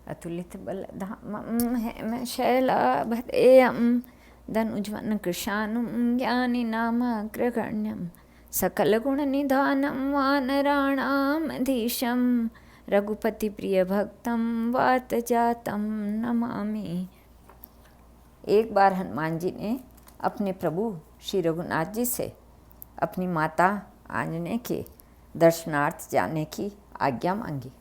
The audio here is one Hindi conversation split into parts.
अतुलित बलधामं हेमशैलाभदेयं धनुज्वनं कृशानुं ज्ञानिनामाग्रगण्यं सकलगुणनिधानं वानराणामधीशं रघुपतिप्रियभक्तं वातजातं नमामि। एक बार हनुमान जी ने अपने प्रभु श्री रघुनाथ जी से अपनी माता आंजनेय के दर्शनार्थ जाने की आज्ञा मांगी।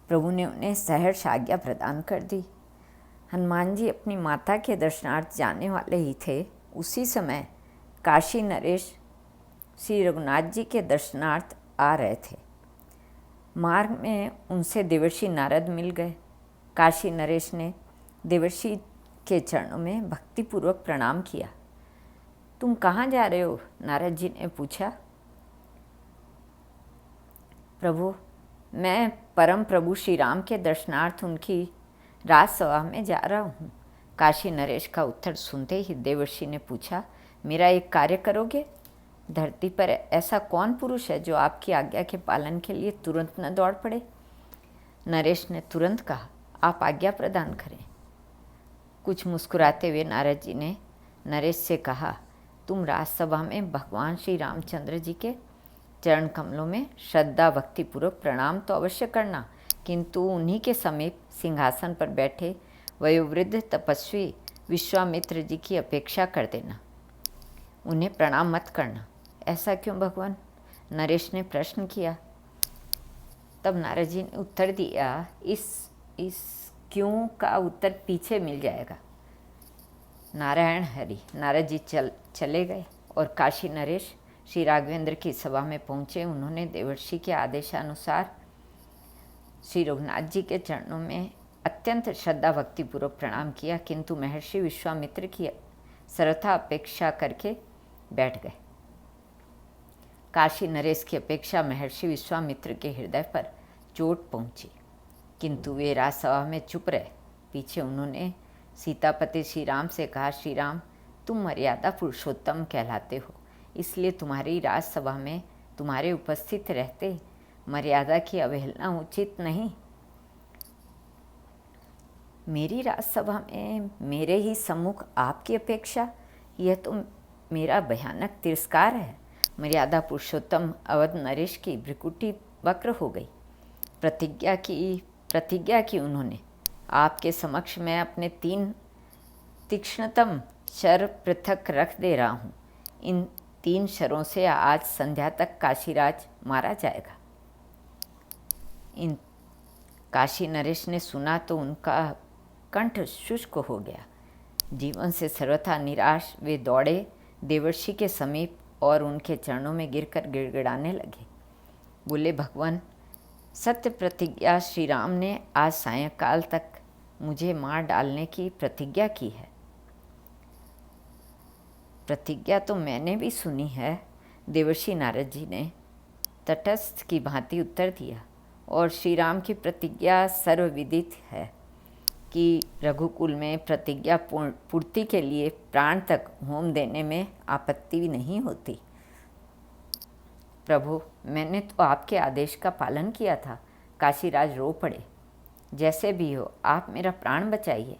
प्रभु ने उन्हें सहर्ष आज्ञा प्रदान कर दी। हनुमान जी अपनी माता के दर्शनार्थ जाने वाले ही थे। उसी समय काशी नरेश श्री रघुनाथ जी के दर्शनार्थ आ रहे थे। मार्ग में उनसे देवर्षि नारद मिल गए। काशी नरेश ने देवर्षि के चरणों में भक्तिपूर्वक प्रणाम किया। तुम कहाँ जा रहे हो? नारद जी ने पूछा। प्रभु, मैं परम प्रभु श्री राम के दर्शनार्थ उनकी राजसभा में जा रहा हूँ। काशी नरेश का उत्तर सुनते ही देवर्षि ने पूछा, मेरा एक कार्य करोगे? धरती पर ऐसा कौन पुरुष है जो आपकी आज्ञा के पालन के लिए तुरंत न दौड़ पड़े? नरेश ने तुरंत कहा, आप आज्ञा प्रदान करें। कुछ मुस्कुराते हुए नारद जी ने नरेश से कहा, तुम राजसभा में भगवान श्री रामचंद्र जी के चरण कमलों में श्रद्धा भक्तिपूर्वक प्रणाम तो अवश्य करना, किंतु उन्हीं के समीप सिंहासन पर बैठे वयोवृद्ध तपस्वी विश्वामित्र जी की अपेक्षा कर देना, उन्हें प्रणाम मत करना। ऐसा क्यों भगवान? नरेश ने प्रश्न किया। तब नारद जी ने उत्तर दिया, इस क्यों का उत्तर पीछे मिल जाएगा। नारायण हरि। नारद जी चले गए और काशी नरेश श्री राघवेंद्र की सभा में पहुँचे। उन्होंने देवर्षि के आदेशानुसार श्री रघुनाथ जी के चरणों में अत्यंत श्रद्धा भक्तिपूर्वक प्रणाम किया, किंतु महर्षि विश्वामित्र की सर्वथा अपेक्षा करके बैठ गए। काशी नरेश की अपेक्षा महर्षि विश्वामित्र के हृदय पर चोट पहुँची, किंतु वे राजसभा में चुप रहे। पीछे उन्होंने सीतापति श्री राम से कहा, श्री राम, तुम मर्यादा पुरुषोत्तम कहलाते हो, इसलिए तुम्हारी राजसभा में तुम्हारे उपस्थित रहते मर्यादा की अवहेलना उचित नहीं। मेरी राजसभा में मेरे ही सम्मुख आपकी अपेक्षा, यह तो मेरा भयानक तिरस्कार है। मर्यादा पुरुषोत्तम अवध नरेश की भ्रिकुटी वक्र हो गई। प्रतिज्ञा की उन्होंने, आपके समक्ष मैं अपने 3 तीक्ष्णतम शर पृथक रख दे रहा हूँ। इन 3 शरों से आज संध्या तक काशीराज मारा जाएगा। इन काशी नरेश ने सुना तो उनका कंठ शुष्क हो गया। जीवन से सर्वथा निराश वे दौड़े देवर्षि के समीप और उनके चरणों में गिरकर गिड़गिड़ाने लगे। बोले, भगवान, सत्य प्रतिज्ञा श्री राम ने आज सायंकाल तक मुझे मार डालने की प्रतिज्ञा की है। प्रतिज्ञा तो मैंने भी सुनी है। देवर्षि नारद जी ने तटस्थ की भांति उत्तर दिया, और श्री राम की प्रतिज्ञा सर्वविदित है कि रघुकुल में प्रतिज्ञा पूर्ति के लिए प्राण तक होम देने में आपत्ति नहीं होती। प्रभु, मैंने तो आपके आदेश का पालन किया था। काशीराज रो पड़े। जैसे भी हो, आप मेरा प्राण बचाइए।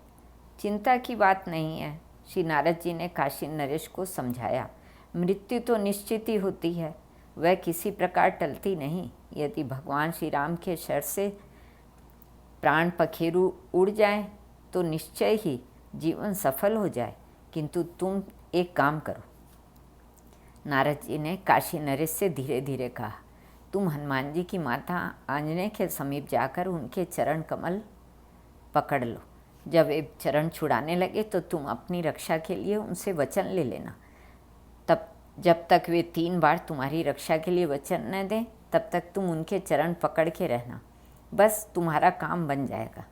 चिंता की बात नहीं है, श्री नारद जी ने काशी नरेश को समझाया। मृत्यु तो निश्चित ही होती है, वह किसी प्रकार टलती नहीं। यदि भगवान श्री राम के शर से प्राण पखेरु उड़ जाए तो निश्चय ही जीवन सफल हो जाए, किंतु तुम एक काम करो। नारद जी ने काशी नरेश से धीरे धीरे कहा, तुम हनुमान जी की माता आंजनेय के समीप जाकर उनके चरण कमल पकड़ लो। जब वे चरण छुड़ाने लगे तो तुम अपनी रक्षा के लिए उनसे वचन ले लेना। जब तक वे 3 बार तुम्हारी रक्षा के लिए वचन न दें, तब तक तुम उनके चरण पकड़ के रहना। बस तुम्हारा काम बन जाएगा।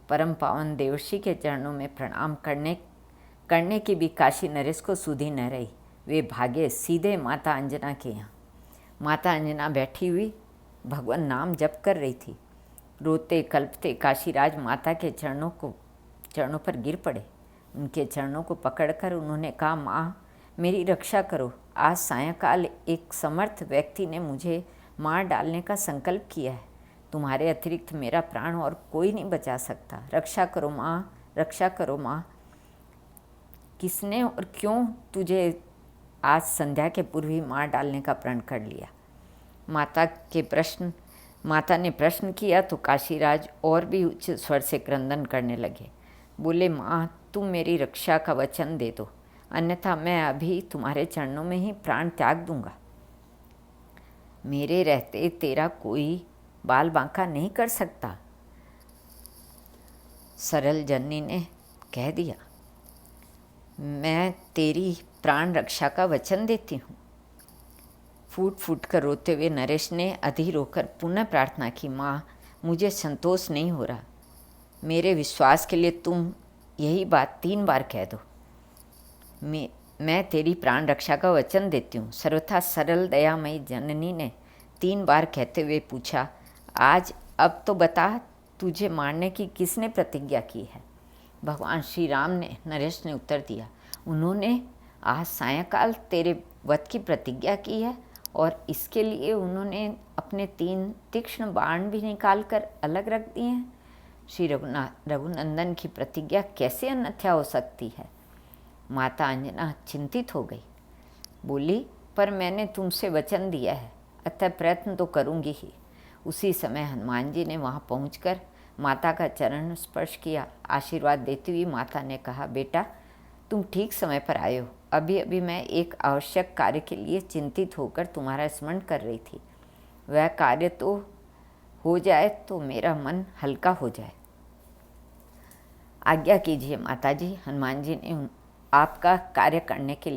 परम पावन देवर्षि के चरणों में प्रणाम करने की भी काशी नरेश को सुधि न रही। वे भागे सीधे माता अंजना के यहाँ। माता अंजना बैठी हुई भगवान नाम जप कर रही थी। रोते कल्पते काशीराज माता के चरणों पर गिर पड़े। उनके चरणों को पकड़कर उन्होंने कहा, माँ, मेरी रक्षा करो। आज सायंकाल एक समर्थ व्यक्ति ने मुझे मार डालने का संकल्प किया है। तुम्हारे अतिरिक्त मेरा प्राण और कोई नहीं बचा सकता। रक्षा करो माँ, रक्षा करो माँ। किसने और क्यों तुझे आज संध्या के पूर्व ही मार डालने का प्रण कर लिया? माता ने प्रश्न किया तो काशीराज और भी उच्च स्वर से क्रंदन करने लगे। बोले, माँ तुम मेरी रक्षा का वचन दे दो, अन्यथा मैं अभी तुम्हारे चरणों में ही प्राण त्याग दूंगा। मेरे रहते तेरा कोई बाल बांका नहीं कर सकता, सरल जननी ने कह दिया। मैं तेरी प्राण रक्षा का वचन देती हूँ। फूट फूट कर रोते हुए नरेश ने अधीर होकर पुनः प्रार्थना की, माँ मुझे संतोष नहीं हो रहा, मेरे विश्वास के लिए तुम यही बात 3 बार कह दो। मैं तेरी प्राण रक्षा का वचन देती हूँ, सर्वथा सरल दयामयी जननी ने 3 बार कहते हुए पूछा, आज अब तो बता तुझे मारने की किसने प्रतिज्ञा की है? भगवान श्री राम ने, नरेश ने उत्तर दिया, उन्होंने आज सायंकाल तेरे वध की प्रतिज्ञा की है और इसके लिए उन्होंने अपने 3 तीक्ष्ण बाण भी निकाल कर अलग रख दिए हैं। श्री रघुनंदन की प्रतिज्ञा कैसे अन्यथा हो सकती है? माता अंजना चिंतित हो गई। बोली, पर मैंने तुमसे वचन दिया है, अतः प्रयत्न तो करूँगी ही। उसी समय हनुमान जी ने वहाँ पहुँचकर माता का चरण स्पर्श किया। आशीर्वाद देती हुई माता ने कहा, बेटा तुम ठीक समय पर आए हो। अभी अभी मैं एक आवश्यक कार्य के लिए चिंतित होकर तुम्हारा स्मरण कर रही थी। वह कार्य तो हो जाए तो मेरा मन हल्का हो जाए। आज्ञा कीजिए माता जी। हनुमान जी ने आपका कार्य करने के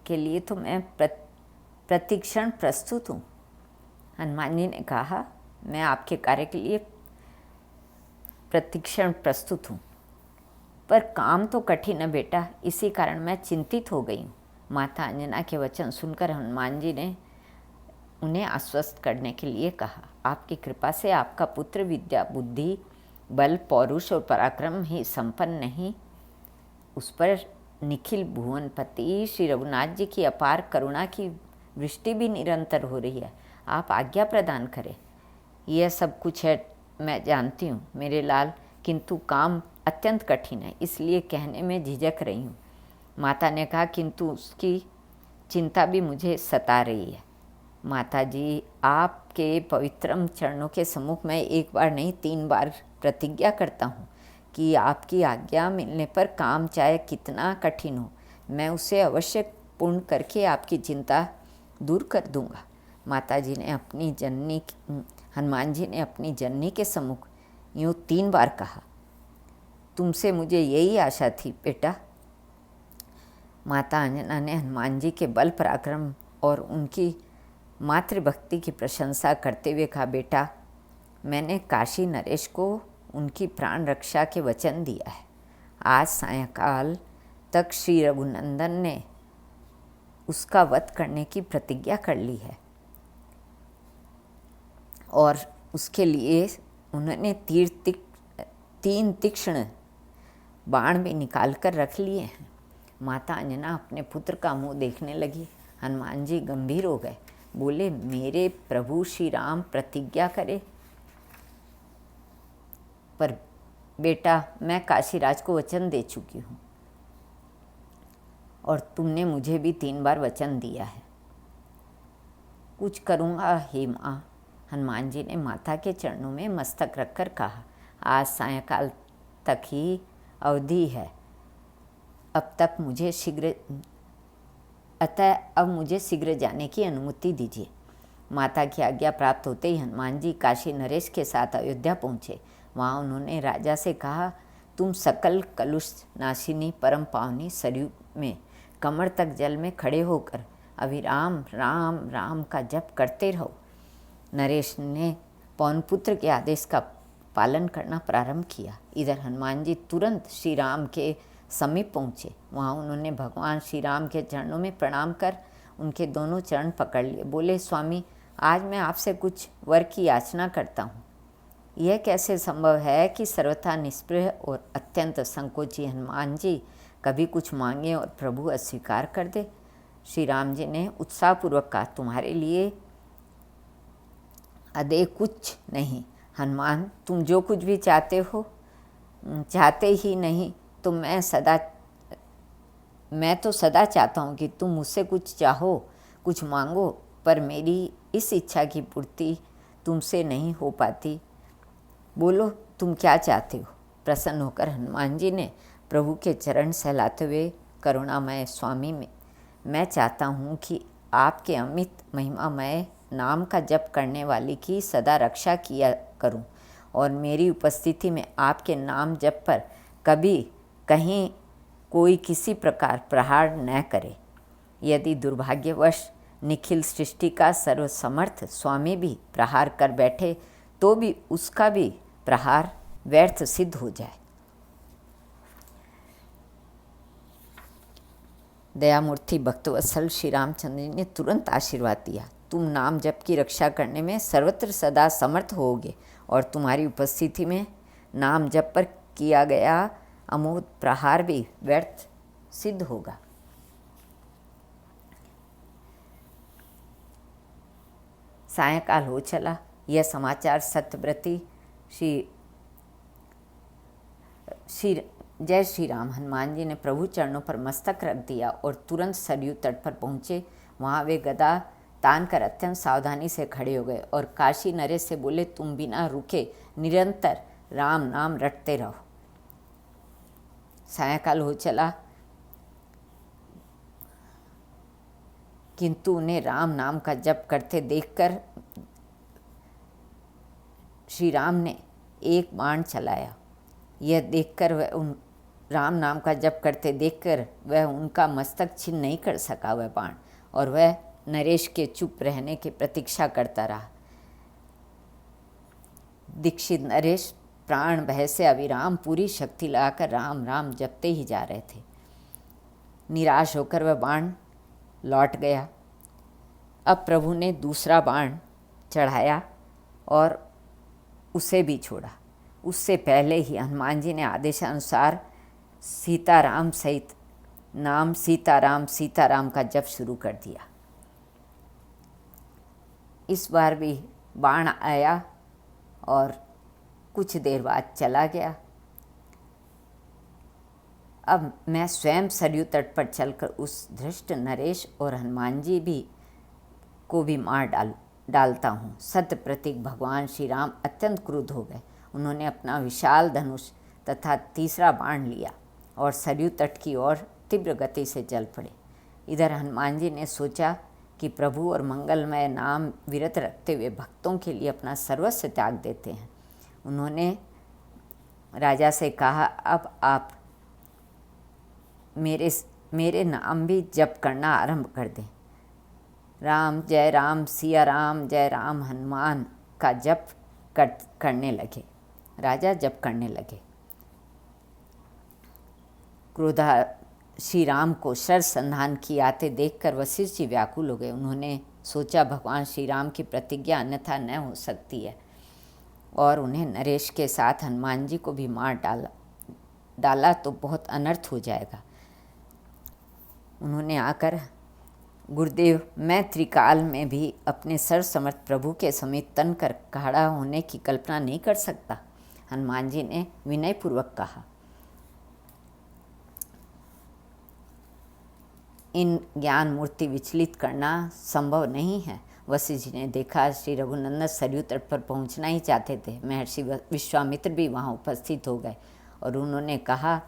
लिए तो मैं प्रतिक्षण प्रस्तुत हूँ। हनुमान जी ने कहा, मैं आपके कार्य के लिए प्रतिक्षण प्रस्तुत हूँ, पर काम तो कठिन है बेटा, इसी कारण मैं चिंतित हो गई हूँ। माता अंजना के वचन सुनकर हनुमान जी ने उन्हें आश्वस्त करने के लिए कहा, आपकी कृपा से आपका पुत्र विद्या बुद्धि बल पौरुष और पराक्रम ही संपन्न नहीं, उस पर निखिल भुवनपति श्री रघुनाथ जी की अपार करुणा की वृष्टि भी निरंतर हो रही है। आप आज्ञा प्रदान करें। यह सब कुछ है मैं जानती हूँ मेरे लाल, किंतु काम अत्यंत कठिन है, इसलिए कहने में झिझक रही हूँ। माता ने कहा, किंतु उसकी चिंता भी मुझे सता रही है। माता जी, आपके पवित्रम चरणों के सम्मुख मैं एक बार नहीं 3 बार प्रतिज्ञा करता हूँ कि आपकी आज्ञा मिलने पर काम चाहे कितना कठिन हो, मैं उसे अवश्य पूर्ण करके आपकी चिंता दूर कर दूँगा। हनुमान जी ने अपनी जननी के सम्मुख यूँ 3 बार कहा, तुमसे मुझे यही आशा थी बेटा। माता अंजना ने हनुमान जी के बल पराक्रम और उनकी मातृभक्ति की प्रशंसा करते हुए कहा, बेटा मैंने काशी नरेश को उनकी प्राण रक्षा के वचन दिया है। आज सायंकाल तक श्री रघुनंदन ने उसका वध करने की प्रतिज्ञा कर ली है और उसके लिए उन्होंने 3 तीक्ष्ण बाण भी निकाल कर रख लिए हैं। माता अंजना अपने पुत्र का मुंह देखने लगी। हनुमान जी गंभीर हो गए। बोले, मेरे प्रभु श्री राम प्रतिज्ञा करे, पर बेटा मैं काशीराज को वचन दे चुकी हूँ और तुमने मुझे भी 3 बार वचन दिया है। कुछ करूँगा हे माँ। हनुमान जी ने माता के चरणों में मस्तक रखकर कहा, आज सायंकाल तक ही अवधि है, अब मुझे शीघ्र जाने की अनुमति दीजिए। माता की आज्ञा प्राप्त होते ही हनुमान जी काशी नरेश के साथ अयोध्या पहुँचे। वहाँ उन्होंने राजा से कहा, तुम सकल कलुष नाशिनी परम पावनी सरयू में कमर तक जल में खड़े होकर अविराम राम राम का जप करते रहो। नरेश ने पवनपुत्र के आदेश का पालन करना प्रारंभ किया। इधर हनुमान जी तुरंत श्री राम के समीप पहुँचे। वहाँ उन्होंने भगवान श्री राम के चरणों में प्रणाम कर उनके दोनों चरण पकड़ लिए। बोले, स्वामी आज मैं आपसे कुछ वर की याचना करता हूँ। यह कैसे संभव है कि सर्वथा निष्प्रिय और अत्यंत संकोची हनुमान जी कभी कुछ मांगे और प्रभु अस्वीकार कर दे। श्री राम जी ने उत्साहपूर्वक कहा, तुम्हारे लिए अदे कुछ नहीं। हनुमान, तुम जो कुछ भी चाहते हो, चाहते ही नहीं तो मैं तो सदा चाहता हूँ कि तुम मुझसे कुछ चाहो, कुछ मांगो, पर मेरी इस इच्छा की पूर्ति तुमसे नहीं हो पाती। बोलो तुम क्या चाहते हो। प्रसन्न होकर हनुमान जी ने प्रभु के चरण सहलाते हुए, करुणामय स्वामी में मैं चाहता हूँ कि आपके अमित महिमामय नाम का जप करने वाली की सदा रक्षा किया करूँ, और मेरी उपस्थिति में आपके नाम जप पर कभी कहीं कोई किसी प्रकार प्रहार न करे। यदि दुर्भाग्यवश निखिल सृष्टि का सर्वसमर्थ स्वामी भी प्रहार कर बैठे तो भी उसका भी प्रहार व्यर्थ सिद्ध हो जाए। दयामूर्ति भक्तवत्सल श्री रामचंद्र जी ने तुरंत आशीर्वाद दिया। तुम नाम जप की रक्षा करने में सर्वत्र सदा समर्थ होगे, और तुम्हारी उपस्थिति में नाम जप पर किया गया अमोघ प्रहार भी व्यर्थ सिद्ध होगा। सायंकाल हो चला। यह समाचार सत्यव्रती जय श्री राम हनुमान जी ने प्रभु चरणों पर मस्तक रख दिया और तुरंत सरयू तट पर पहुँचे। वहाँ वे गदा तान कर अत्यंत सावधानी से खड़े हो गए और काशी नरेश से बोले, तुम बिना रुके निरंतर राम नाम रटते रहो। सायंकाल हो चला, किंतु उन्हें राम नाम का जप करते देखकर श्री राम ने एक बाण चलाया। यह देखकर वह राम नाम का जप करते देखकर वह उनका मस्तक छिन्न नहीं कर सका वह बाण, और वह नरेश के चुप रहने की प्रतीक्षा करता रहा। दीक्षित नरेश प्राण भय से अविराम पूरी शक्ति लगाकर राम राम जपते ही जा रहे थे। निराश होकर वह बाण लौट गया। अब प्रभु ने दूसरा बाण चढ़ाया और उसे भी छोड़ा। उससे पहले ही हनुमान जी ने आदेशानुसार सीताराम सहित नाम सीताराम सीताराम का जप शुरू कर दिया। इस बार भी बाण आया और कुछ देर बाद चला गया। अब मैं स्वयं सरयू तट पर चलकर उस धृष्ट नरेश और हनुमान जी भी को भी मार डालता हूँ। सत्य प्रतीक भगवान श्री राम अत्यंत क्रुद्ध हो गए। उन्होंने अपना विशाल धनुष तथा तीसरा बाण लिया और सरयू तट की ओर तीव्र गति से चल पड़े। इधर हनुमान जी ने सोचा कि प्रभु और मंगलमय नाम विरत रखते हुए भक्तों के लिए अपना सर्वस्व त्याग देते हैं। उन्होंने राजा से कहा, अब आप मेरे नाम भी जप करना आरंभ कर दें। राम जय राम सिया राम जय राम हनुमान का जप करने लगे। राजा जप करने लगे। क्रोधा श्री राम को शर संधान की आते देखकर वशिष्ठ जी व्याकुल हो गए। उन्होंने सोचा भगवान श्री राम की प्रतिज्ञा अन्यथा न हो सकती है, और उन्हें नरेश के साथ हनुमान जी को भी मार डाला तो बहुत अनर्थ हो जाएगा। उन्होंने आकर, गुरुदेव, मैं त्रिकाल में भी अपने सर्वसमर्थ प्रभु के समीप तन कर खड़ा होने की कल्पना नहीं कर सकता। हनुमान जी ने विनयपूर्वक कहा। इन ज्ञान मूर्ति विचलित करना संभव नहीं है। वशिष्ठ जी ने देखा श्री रघुनंदन सरयू तट पर पहुंचना ही चाहते थे। महर्षि विश्वामित्र भी वहां उपस्थित हो गए और उन्होंने कहा,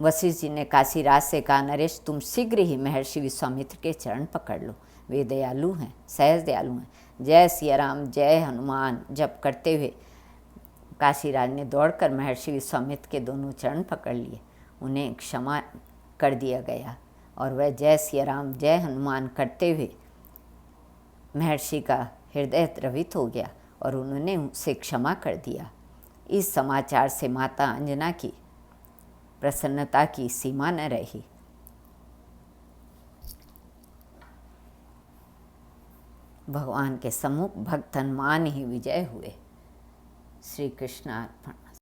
वशिष्ठ जी ने काशीराज से कहा, नरेश, तुम शीघ्र ही महर्षि विश्वामित्र के चरण पकड़ लो। वे दयालु हैं, सहज दयालु हैं। जय सिया राम जय हनुमान जप करते हुए काशीराज ने दौड़कर महर्षि विश्वामित्र के दोनों चरण पकड़ लिए। उन्हें क्षमा कर दिया गया और वह जय सिया राम जय हनुमान करते हुए महर्षि का हृदय द्रवित हो गया और उन्होंने उसे क्षमा कर दिया। इस समाचार से माता अंजना की प्रसन्नता की सीमा न रही। भगवान के सम्मुख भक्त हनुमान ही विजय हुए। श्री कृष्णार्पण।